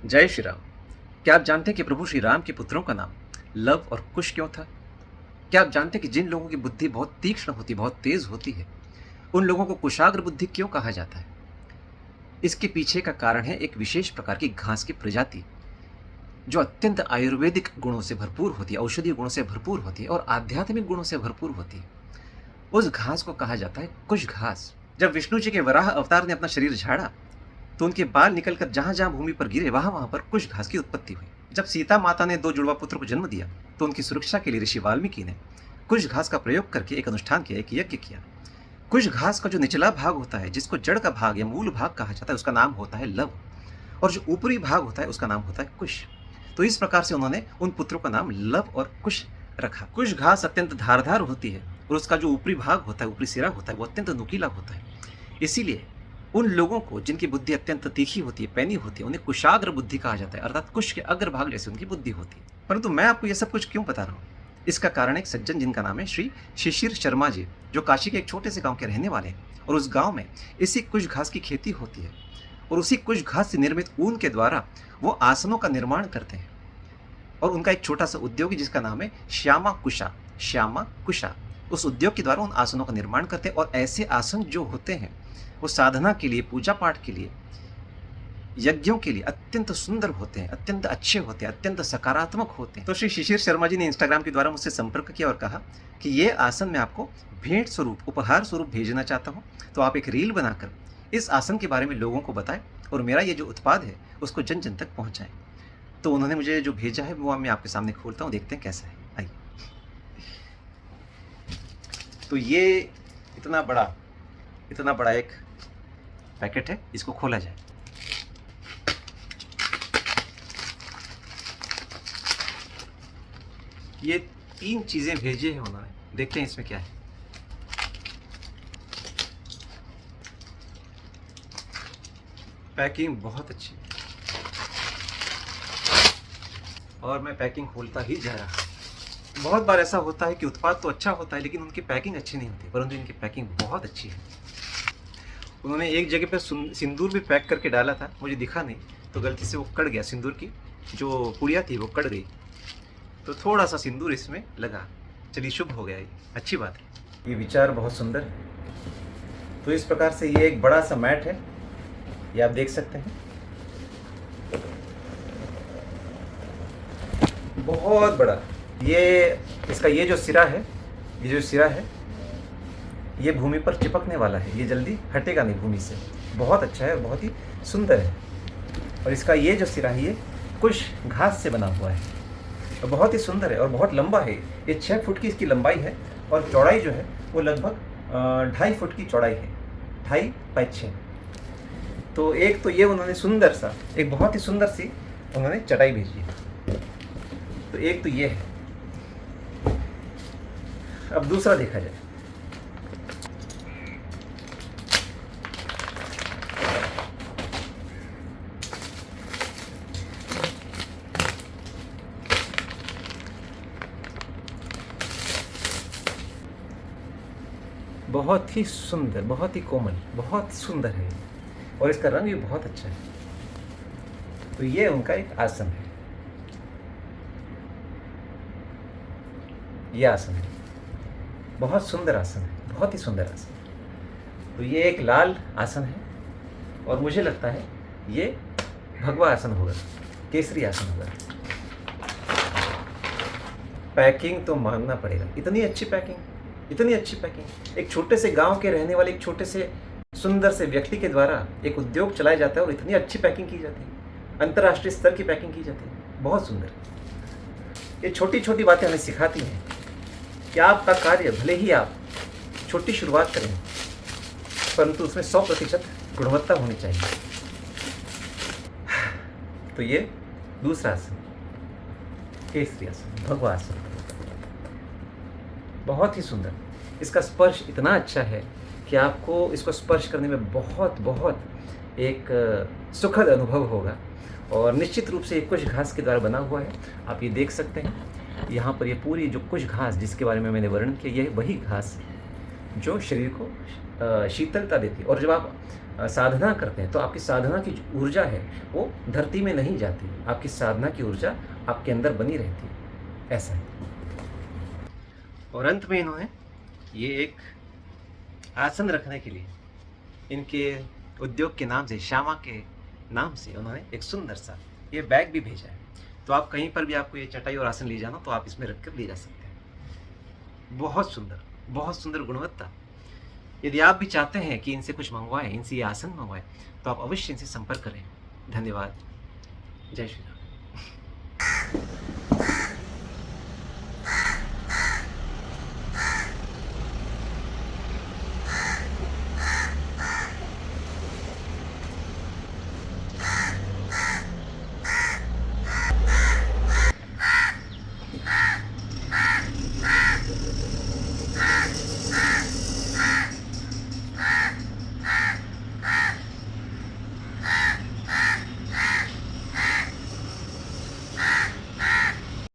जय श्री राम। क्या आप जानते हैं कि प्रभु श्री राम के पुत्रों का नाम लव और कुश क्यों था? क्या आप जानते हैं कि जिन लोगों की बुद्धि बहुत तीक्ष्ण होती, बहुत तेज होती है, उन लोगों को कुशाग्र बुद्धि क्यों कहा जाता है? इसके पीछे का कारण है एक विशेष प्रकार की घास की प्रजाति, जो अत्यंत आयुर्वेदिक गुणों से भरपूर होती है, औषधीय गुणों से भरपूर होती है और आध्यात्मिक गुणों से भरपूर होती है। उस घास को कहा जाता है कुश घास। जब विष्णु जी के वराह अवतार ने अपना शरीर झाड़ा, तो उनके बाल निकलकर जहां जहां भूमि पर गिरे, वहां वहां पर कुश घास की उत्पत्ति हुई। जब सीता माता ने 2 जुड़वा पुत्र को जन्म दिया, तो उनकी सुरक्षा के लिए ऋषि वाल्मीकि ने कुश घास का प्रयोग करके एक अनुष्ठान किया, एक यज्ञ किया। कुश घास का जो निचला भाग होता है, जिसको जड़ का भाग या मूल भाग कहा जाता है, उसका नाम होता है लव, और जो ऊपरी भाग होता है उसका नाम होता है कुश। तो इस प्रकार से उन्होंने उन पुत्रों का नाम लव और कुश रखा। कुश घास अत्यंत धारदार होती है और उसका जो ऊपरी भाग होता है, ऊपरी सिरा होता है, वो अत्यंत नुकीला होता है। इसीलिए उन लोगों को जिनकी बुद्धि अत्यंत तीखी होती है, पैनी होती है, उन्हें कुशाग्र बुद्धि कहा जाता है, अर्थात कुश के अग्रभाग जैसे उनकी बुद्धि होती है। परंतु मैं आपको यह सब कुछ क्यों बता रहा हूँ? इसका कारण एक सज्जन जिनका नाम है श्री शिशिर शर्मा जी, जो काशी के एक छोटे से गांव के रहने वाले हैं, और उस गांव में इसी कुश घास की खेती होती है, और उसी कुश घास से निर्मित ऊन के द्वारा वो आसनों का निर्माण करते हैं। और उनका एक छोटा सा उद्योग है जिसका नाम है श्यामा कुशा। श्यामा कुशा उस उद्योग के द्वारा उन आसनों का निर्माण करते हैं, और ऐसे आसन जो होते हैं वो साधना के लिए, पूजा पाठ के लिए, यज्ञों के लिए अत्यंत सुंदर होते हैं, अत्यंत अच्छे होते हैं, अत्यंत सकारात्मक होते हैं। तो श्री शिशिर शर्मा जी ने इंस्टाग्राम के द्वारा मुझसे संपर्क किया और कहा कि ये आसन मैं आपको भेंट स्वरूप, उपहार स्वरूप भेजना चाहता हूँ, तो आप एक रील बनाकर इस आसन के बारे में लोगों को बताएं और मेरा ये जो उत्पाद है उसको जन जन तक पहुँचाएं। तो उन्होंने मुझे जो भेजा है वो मैं आपके सामने खोलता हूँ, देखते हैं कैसा है। आइए। तो ये इतना बड़ा एक पैकेट है, इसको खोला जाए। ये 3 चीजें भेजी हैं उन्होंने, देखते हैं इसमें क्या है। पैकिंग बहुत अच्छी है और मैं पैकिंग खोलता ही जा रहा। बहुत बार ऐसा होता है कि उत्पाद तो अच्छा होता है लेकिन उनकी पैकिंग अच्छी नहीं होती, परंतु इनकी पैकिंग बहुत अच्छी है। उन्होंने एक जगह पे सिंदूर भी पैक करके डाला था, मुझे दिखा नहीं, तो गलती से वो कट गया, सिंदूर की जो पुड़िया थी वो कट गई, तो थोड़ा सा सिंदूर इसमें लगा। चलिए, शुभ हो गया, ये अच्छी बात है। ये विचार बहुत सुंदर है। तो इस प्रकार से ये एक बड़ा सा मैट है, ये आप देख सकते हैं, बहुत बड़ा। ये इसका ये जो सिरा है, ये भूमि पर चिपकने वाला है, ये जल्दी हटेगा नहीं भूमि से। बहुत अच्छा है और बहुत ही सुंदर है। और इसका ये जो सिरा है, ये कुश घास से बना हुआ है और बहुत ही सुंदर है और बहुत लंबा है। ये 6 फुट की इसकी लंबाई है और चौड़ाई जो है वो लगभग 2.5 फुट की चौड़ाई है, 2.5 बाई 6। तो एक तो ये उन्होंने सुंदर सा, एक बहुत ही सुंदर सी उन्होंने चटाई भेजी है। तो एक तो ये है। अब दूसरा देखा जाए। बहुत ही सुंदर, बहुत ही कोमल, बहुत सुंदर है और इसका रंग भी बहुत अच्छा है। तो ये उनका एक आसन है, ये आसन है, बहुत सुंदर आसन है, बहुत ही सुंदर आसन। तो ये एक लाल आसन है और मुझे लगता है ये भगवा आसन होगा, केसरी आसन होगा। पैकिंग तो मानना पड़ेगा, इतनी अच्छी पैकिंग, इतनी अच्छी पैकिंग। एक छोटे से गांव के रहने वाले एक छोटे से सुंदर से व्यक्ति के द्वारा एक उद्योग चलाया जाता है और इतनी अच्छी पैकिंग की जाती है, अंतर्राष्ट्रीय स्तर की पैकिंग की जाती है, बहुत सुंदर। ये छोटी छोटी बातें हमें सिखाती हैं कि आपका कार्य भले ही आप छोटी शुरुआत करें, परंतु उसमें 100% गुणवत्ता होनी चाहिए। तो ये दूसरा आसन, केसरी आसन, भगवा आसन, बहुत ही सुंदर। इसका स्पर्श इतना अच्छा है कि आपको इसको स्पर्श करने में बहुत बहुत एक सुखद अनुभव होगा। और निश्चित रूप से ये कुश घास के द्वारा बना हुआ है, आप ये देख सकते हैं। यहाँ पर ये पूरी जो कुश घास जिसके बारे में मैंने वर्णन किया, ये वही घास जो शरीर को शीतलता देती है। और जब आप साधना करते हैं तो आपकी साधना की जो ऊर्जा है वो धरती में नहीं जाती, आपकी साधना की ऊर्जा आपके अंदर बनी रहती है, ऐसा है। और अंत में इन्होंने ये एक आसन रखने के लिए इनके उद्योग के नाम से, श्यामा के नाम से, उन्होंने एक सुंदर सा ये बैग भी भेजा है। तो आप कहीं पर भी आपको ये चटाई और आसन ले जाना तो आप इसमें रख कर ले जा सकते हैं। बहुत सुंदर गुणवत्ता। यदि आप भी चाहते हैं कि इनसे कुछ मंगवाएं, इनसे ये आसन मंगवाएं, तो आप अवश्य इनसे संपर्क करें। धन्यवाद। जय श्री राम।